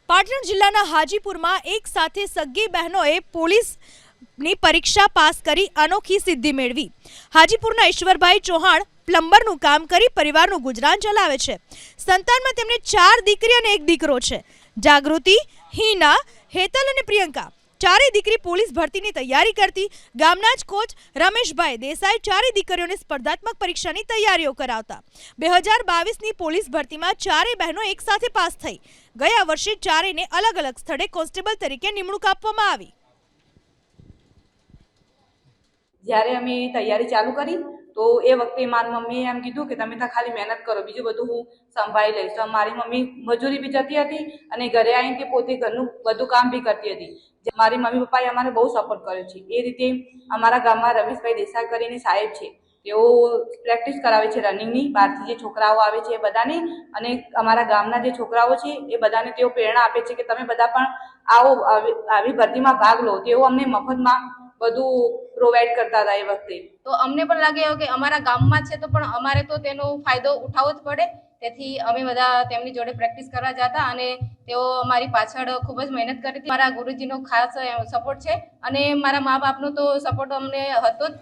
પાટણ જિલ્લાના હાજીપુરમાં એક સાથે સગી બહેનોએ પોલીસની પરીક્ષા પાસ કરી અનોખી સિદ્ધિ મેળવી। હાજીપુરના ઈશ્વરભાઈ ચૌહાણ પ્લમ્બરનું કામ કરી પરિવારનું ગુજરાન ચલાવે છે। સંતાનમાં તેમને 4 દીકરી અને 1 દીકરો છે। જાગૃતિ, હિના, હેતલ અને પ્રિયંકા ચારેય દીકરી પોલીસ ભરતીની તૈયારી કરતી। ગામના જ કોચ રમેશભાઈ દેસાઈ ચારેય દીકરીઓને સ્પર્ધાત્મક પરીક્ષાની તૈયારીઓ કરાવતા। 2022ની પોલીસ ભરતીમાં ચારેય બહેનો એક સાથે પાસ થઈ। ગયા વર્ષે ચારેયને અલગ અલગ સ્થળે કોન્સ્ટેબલ તરીકે નિમણૂક આપવામાં આવી। જ્યારે અમે તૈયારી ચાલુ કરી તો એ વખતે મારી મમ્મીએ એમ કીધું કે તમે તો ખાલી મહેનત કરો, બીજું બધું હું સંભાળી લઈશ। તો મારી મમ્મી મજૂરી બી જતી હતી અને ઘરે આવીને તે પોતે ઘરનું બધું કામ બી કરતી હતી। મારી મમ્મી પપ્પાએ અમારે બહુ સપોર્ટ કર્યો છે। એ રીતે અમારા ગામમાં રમેશભાઈ દેસાઈ કરીને સાહેબ છે, તેઓ પ્રેક્ટિસ કરાવે છે રનિંગની। બહારથી જે છોકરાઓ આવે છે એ બધાને, અને અમારા ગામના જે છોકરાઓ છે એ બધાને તેઓ પ્રેરણા આપે છે કે તમે બધા પણ આવો, આવી ભરતીમાં ભાગ લો। તેઓ અમને મફતમાં બધું પ્રોવાઈડ કરતા હતા એ વખતે। તો અમને પણ લાગે કે અમારા ગામમાં છે તો પણ અમારે તો તેનો ફાયદો ઉઠાવવો જ પડે। તેથી અમે બધા તેમની જોડે પ્રેક્ટિસ કરવા જતા અને તેઓ અમારી પાછળ ખૂબ જ મહેનત કરી હતી। મારા ગુરુજીનો ખાસ સપોર્ટ છે અને મારા મા બાપનો તો સપોર્ટ અમને હતો જ।